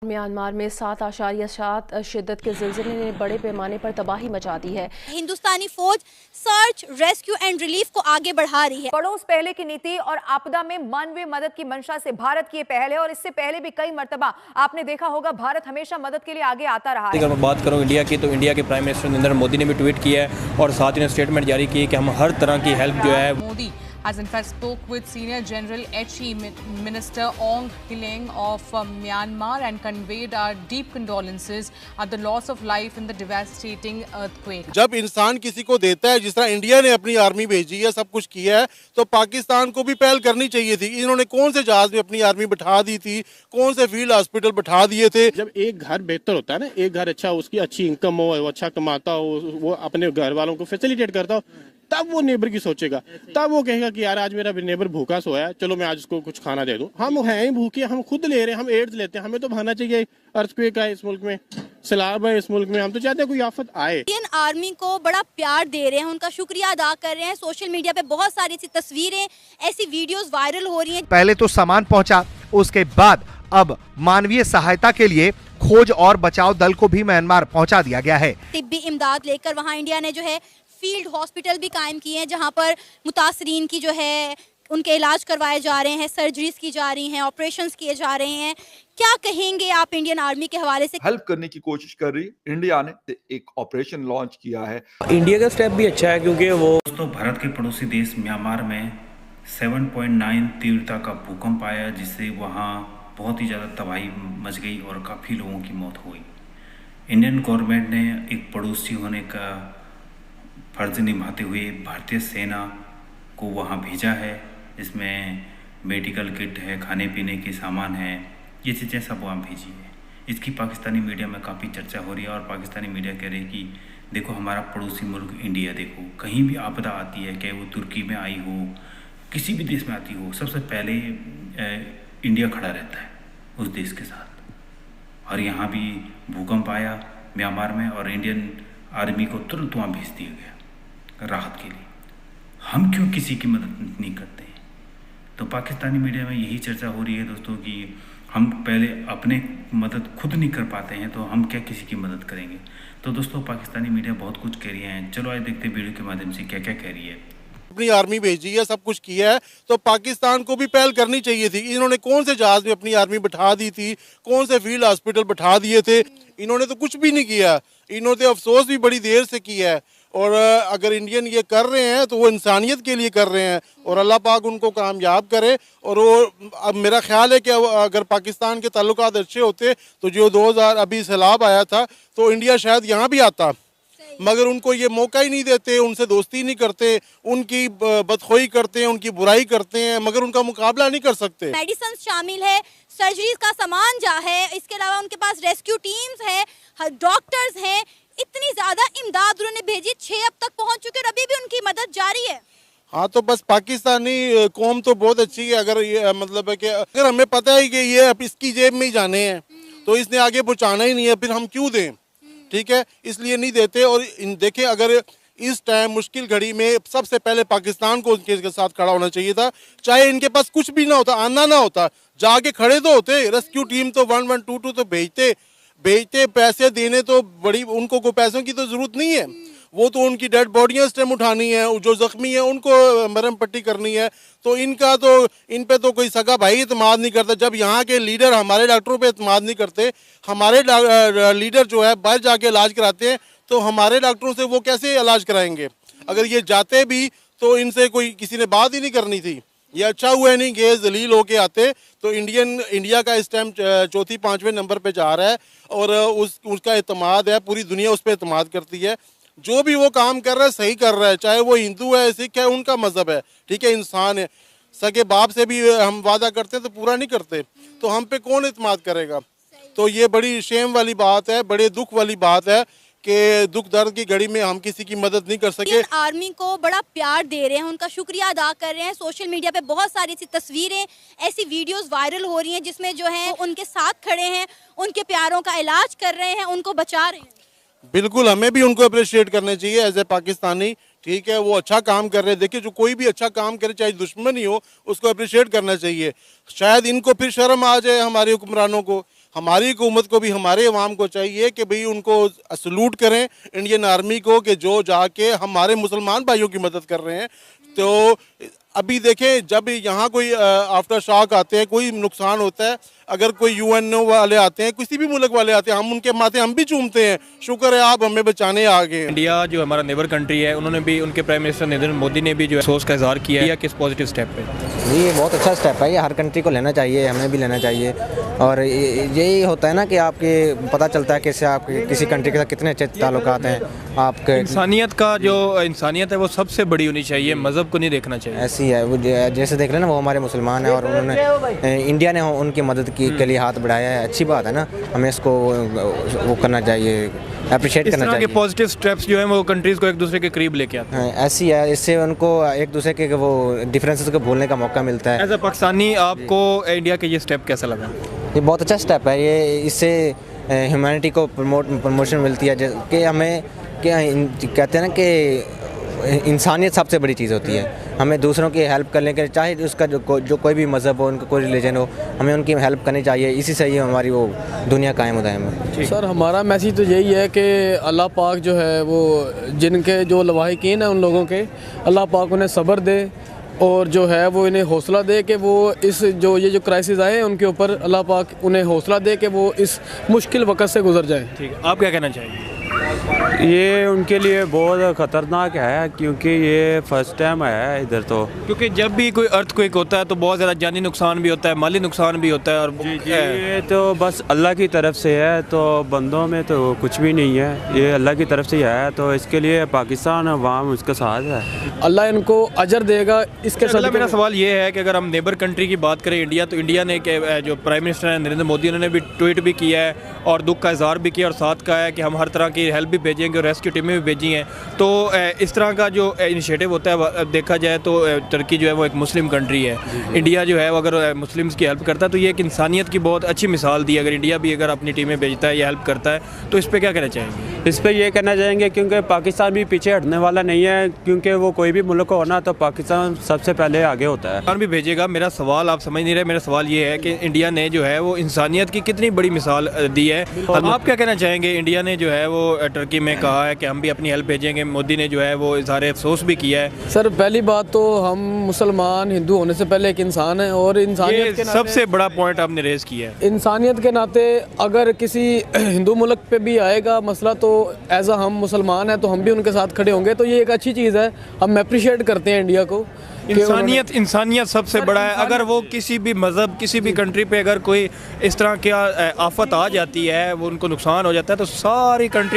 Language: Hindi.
म्यांमार में 7.7 शिद्दत के ज़िलज़िले ने बड़े पैमाने पर तबाही मचा दी है। हिंदुस्तानी फौज सर्च, रेस्क्यू एंड रिलीफ को आगे बढ़ा रही है। पड़ोस पहले की नीति और आपदा में मानवीय मदद की मंशा से भारत की पहल है और इससे पहले भी कई मर्तबा आपने देखा होगा भारत हमेशा मदद के लिए आगे आता रहा है। अगर मैं बात करूं इंडिया की, तो इंडिया के प्राइम मिनिस्टर नरेंद्र मोदी ने भी ट्वीट किया है और साथ ही स्टेटमेंट जारी की है कि हम हर तरह की हेल्प जो है। Modi has in fact spoke with Senior General HE Minister Ong Hileng of Myanmar and conveyed our deep condolences at the loss of life in the devastating earthquake. जब इंसान किसी को देता है, जिस तरह इंडिया ने अपनी आर्मी भेजी है, सब कुछ किया है, तो पाकिस्तान को भी पहल करनी चाहिए थी। इन्होंने कौन से जहाज में अपनी आर्मी बैठा दी थी, कौन से फील्ड हॉस्पिटल बैठा दिए थे। जब एक घर बेहतर होता है ना, एक घर अच्छा, उसकी अच्छी इनकम हो, वो अच्छा कमाता हो, वो अपने घर वालों को फैसिलिटेट करता हो, तब वो नेबर की सोचेगा। तब वो कहेगा कि यार आज मेरा नेबर भूखा सोया है, चलो मैं आज उसको कुछ खाना दे दूं। हम हैं ही भूखे, हम खुद ले रहे हैं, हम एड्स लेते हैं, हमें तो भाना चाहिए। अर्थक्वेक है इस मुल्क में, सैलाब है इस मुल्क में, हम तो चाहते हैं कोई आफत आए। इंडियन आर्मी को बड़ा प्यार दे रहे हैं, उनका शुक्रिया अदा कर रहे हैं। सोशल मीडिया पे बहुत सारी ऐसी तस्वीरें, ऐसी वीडियोस वायरल हो रही हैं। पहले तो सामान पहुंचा, उसके बाद अब मानवीय सहायता के लिए खोज और बचाव दल को भी म्यांमार पहुंचा दिया गया है। तिब्बी इमदाद लेकर वहां इंडिया ने जो है फील्ड हॉस्पिटल भी कायम किए हैं, जहां पर मुतासरीन की जो है उनके इलाज करवाए जा रहे हैं, सर्जरीज की जा रही हैं, ऑपरेशंस किए जा रहे हैं। क्या कहेंगे आप इंडियन आर्मी के हवाले से? हेल्प करने की कोशिश कर रही इंडिया ने एक ऑपरेशन लॉन्च किया है। इंडिया का स्टेप भी अच्छा है क्योंकि वो दोस्तों भारत के पड़ोसी देश म्यांमार में 7.9 तीव्रता का भूकंप आया, जिससे वहाँ बहुत ही ज़्यादा तबाही मच गई और काफ़ी लोगों की मौत हुई। इंडियन गवर्नमेंट ने एक पड़ोसी होने का फर्ज निभाते हुए भारतीय सेना को वहाँ भेजा है, जिसमें मेडिकल किट है, खाने पीने के सामान है, ये चीज़ें सब वहाँ भेजी है। इसकी पाकिस्तानी मीडिया में काफ़ी चर्चा हो रही है और पाकिस्तानी मीडिया कह रही है कि देखो हमारा पड़ोसी मुल्क इंडिया, देखो कहीं भी आपदा आती है, चाहे वो तुर्की में आई हो, किसी भी देश में आती हो, सबसे पहले इंडिया खड़ा रहता है उस देश के साथ। और यहाँ भी भूकंप आया म्यांमार में और इंडियन आर्मी को तुरंत वहाँ भेज दिया गया राहत के लिए। हम क्यों किसी की मदद नहीं करते? तो पाकिस्तानी मीडिया में यही चर्चा हो रही है दोस्तों कि हम पहले अपने मदद खुद नहीं कर पाते हैं, तो हम क्या किसी की मदद करेंगे। तो दोस्तों पाकिस्तानी मीडिया बहुत कुछ कह रही है, चलो आज देखते हैं वीडियो के माध्यम से क्या क्या कह रही है। अपनी आर्मी भेजी है, सब कुछ किया है, तो पाकिस्तान को भी पहल करनी चाहिए थी। इन्होंने कौन से जहाज में अपनी आर्मी बैठा दी थी, कौन से फील्ड हॉस्पिटल बैठा दिए थे। इन्होंने तो कुछ भी नहीं किया। इन्होंने अफसोस भी बड़ी देर से किया है। और अगर इंडियन ये कर रहे हैं तो वो इंसानियत के लिए कर रहे हैं और अल्लाह पाक उनको कामयाब करे। और वो अब मेरा ख्याल है कि अगर पाकिस्तान के ताल्लुकात अच्छे होते तो जो 2000 अभी सैलाब आया था तो इंडिया शायद यहाँ भी आता, मगर उनको ये मौका ही नहीं देते, उनसे दोस्ती नहीं करते, उनकी बदखोई करते हैं, उनकी बुराई करते हैं, मगर उनका मुकाबला नहीं कर सकते। मेडिसिन शामिल है, सर्जरीज का सामान जा है, इसके अलावा उनके पास रेस्क्यू टीम्स है, डॉक्टर्स हैं, इतनी ज्यादा इमदाद उन्होंने भेजी, 6 अब तक पहुंच चुके और अभी भी उनकी मदद जारी है। हाँ, तो बस पाकिस्तानी कौम तो बहुत अच्छी है। अगर ये मतलब है कि अगर हमें पता है कि ये अब इसकी जेब में ही जाने हैं तो इसने आगे पहुँचाना ही नहीं है, फिर हम क्यों दें? ठीक है, इसलिए नहीं देते। और देखें, अगर इस टाइम मुश्किल घड़ी में सबसे पहले पाकिस्तान को उनके साथ खड़ा होना चाहिए था। चाहे इनके पास कुछ भी ना होता, आना ना होता, जाके खड़े तो होते। रेस्क्यू टीम तो 1122 तो भेजते, पैसे देने तो बड़ी, उनको कोई पैसों की तो जरूरत नहीं है। वो तो उनकी डेड बॉडियाँ इस टाइम उठानी है, जो जख्मी है उनको मरहम पट्टी करनी है। तो इनका तो इन पे तो कोई सगा भाई इत्माद नहीं करता। जब यहाँ के लीडर हमारे डॉक्टरों पे इत्माद नहीं करते, हमारे लीडर जो है बाहर जाके इलाज कराते हैं, तो हमारे डॉक्टरों से वो कैसे इलाज कराएंगे? अगर ये जाते भी तो इनसे कोई किसी ने बात ही नहीं करनी थी। ये अच्छा हुआ नहीं कि जलील होके आते। तो इंडिया का इस टाइम 4-5वें नंबर पे जा रहा है और उसका इत्माद है, पूरी दुनिया उस पर इत्माद करती है। जो भी वो काम कर रहा है सही कर रहा है, चाहे वो हिंदू है, सिख है, उनका मजहब है, ठीक है, इंसान है। सगे बाप से भी हम वादा करते हैं तो पूरा नहीं करते, तो हम पे कौन इत्माद करेगा? तो ये बड़ी शेम वाली बात है, बड़े दुख वाली बात है कि दुख दर्द की घड़ी में हम किसी की मदद नहीं कर सके। आर्मी को बड़ा प्यार दे रहे हैं, उनका शुक्रिया अदा कर रहे हैं। सोशल मीडिया पे बहुत सारी ऐसी तस्वीरें, ऐसी वीडियोस वायरल हो रही हैं, जिसमें जो है उनके साथ खड़े हैं, उनके प्यारों का इलाज कर रहे हैं, उनको बचा रहे हैं। बिल्कुल, हमें भी उनको अप्रिशिएट करने चाहिए एज ए पाकिस्तानी। ठीक है, वो अच्छा काम कर रहे हैं। देखिए, जो कोई भी अच्छा काम करे, चाहे दुश्मन ही हो, उसको अप्रिशिएट करना चाहिए। शायद इनको फिर शर्म आ जाए हमारे हुक्मरानों को। हमारी हुकूमत को भी, हमारे अवाम को चाहिए कि भाई उनको सलूट करें इंडियन आर्मी को, कि जो जाके हमारे मुसलमान भाइयों की मदद कर रहे हैं। तो अभी देखें, जब यहाँ कोई आफ्टर शॉक आते हैं, कोई नुकसान होता है, अगर कोई यूएनओ वाले आते हैं, किसी भी मुल्क वाले आते हैं, हम उनके माथे हम भी चूमते हैं, शुक्र है आप हमें बचाने आ गए। इंडिया जो हमारा नेबर कंट्री है, उन्होंने भी, उनके प्राइम मिनिस्टर नरेंद्र मोदी ने भी जो अफसोस का इजहार किया है, किस पॉजिटिव स्टेप पे? ये बहुत अच्छा स्टेप है, ये हर कंट्री को लेना चाहिए, हमें भी लेना चाहिए। और यही होता है ना कि आपके पता चलता है कैसे आप किसी कंट्री के साथ कितने अच्छे ताल्लुकात हैं आपके। इंसानियत का जो इंसानियत है वो सबसे बड़ी होनी चाहिए, मज़हब को नहीं देखना चाहिए। ऐसी है वो, जैसे देख रहे हैं ना, वो हमारे मुसलमान हैं और उन्होंने, इंडिया ने उनकी मदद के लिए हाथ बढ़ाया है, अच्छी बात है ना, हमें इसको वो करना चाहिए, अप्रिशिएट करना चाहिए। पॉजिटिव स्टेप्स जो हैं वो कंट्रीज़ को एक दूसरे के करीब लेके आते हैं। ऐसी है, इससे उनको एक दूसरे के वो डिफरेंसेस को भूलने का मौका मिलता है। एज अ पाकिस्तानी आपको इंडिया का ये स्टेप कैसा लगा? ये बहुत अच्छा स्टेप है, ये इससे ह्यूमैनिटी को प्रमोशन मिलती है, कि हमें क्या कहते हैं ना कि इंसानियत सबसे बड़ी चीज़ होती है। हमें दूसरों की हेल्प करने के, चाहे उसका जो कोई भी मज़हब हो, उनका कोई रिलीजन हो, हमें उनकी हेल्प करनी चाहिए। इसी से ही हमारी वो दुनिया कायम दायम है। सर हमारा मैसेज तो यही है कि अल्लाह पाक जो है वो जिनके जो लवाहिकीन हैं उन लोगों के, अल्लाह पाक उन्हें सब्र दे और जो है वो इन्हें हौसला दे कि वो इस ये जो क्राइसिस आए उनके ऊपर अल्लाह पाक उन्हें हौसला दे कि वो इस मुश्किल वक्त से गुजर जाए। ठीक है, आप क्या कहना चाहेंगे? ये उनके लिए बहुत ख़तरनाक है, क्योंकि ये फर्स्ट टाइम है इधर, तो क्योंकि जब भी कोई अर्थक्वेक होता है तो बहुत ज़्यादा जानी नुकसान भी होता है, माली नुकसान भी होता है। और ये तो बस अल्लाह की तरफ से है, तो बंदों में तो कुछ भी नहीं है, ये अल्लाह की तरफ से ही है, तो इसके लिए पाकिस्तान अवाम उसके साथ है। अल्लाह इनको अजर देगा। इसके साथ मेरा सवाल ये है कि अगर हम नेबर कंट्री की बात करें इंडिया, तो इंडिया ने जो प्राइम मिनिस्टर है नरेंद्र मोदी, उन्होंने भी ट्वीट भी किया है और दुख का इजहार भी किया, और साथ कहा है कि हम हर तरह की हेल्प भी भेजेंगे और रेस्क्यू टीमें भी भेजी हैं। तो इस तरह का जो इनिशिएटिव होता है, देखा जाए तो तुर्की जो है वो एक मुस्लिम कंट्री है, इंडिया जो है वो अगर मुस्लिम्स की हेल्प करता है तो ये एक इंसानियत की बहुत अच्छी मिसाल दी। अगर इंडिया भी अगर अपनी टीमें भेजता है या हेल्प करता है तो इस पर क्या कहना चाहेंगे? इस पर ये कहना चाहेंगे क्योंकि पाकिस्तान भी पीछे हटने वाला नहीं है, क्योंकि वो कोई भी मुल्क हो ना तो पाकिस्तान सबसे पहले आगे होता है। पाकिस्तान भी भेजेगा। मेरा सवाल आप समझ नहीं रहे, मेरा सवाल ये है कि इंडिया ने जो है वो इंसानियत की कितनी बड़ी मिसाल दी है। आप क्या कहना चाहेंगे? इंडिया ने जो है वो तुर्की में कहा है कि हम भी अपनी हेल्प भेजेंगे, मोदी ने जो है वो इज़हार अफसोस भी किया है। सर पहली बात तो हम मुसलमान हिंदू होने से पहले एक इंसान है, और इंसानियत के नाते सबसे बड़ा पॉइंट आपने रेज किया है। इंसानियत के नाते अगर किसी हिंदू मुल्क पे भी आएगा मसला, तो एज हम मुसलमान हैं तो हम भी उनके साथ खड़े होंगे, तो ये एक अच्छी चीज़ है। हम अप्रिशिएट करते हैं इंडिया को। इंसानियत सबसे बड़ा है। अगर वो किसी भी मज़हब, किसी भी कंट्री पे अगर कोई इस तरह की आफत आ जाती है, वो उनको नुकसान हो जाता है, तो सारी कंट्री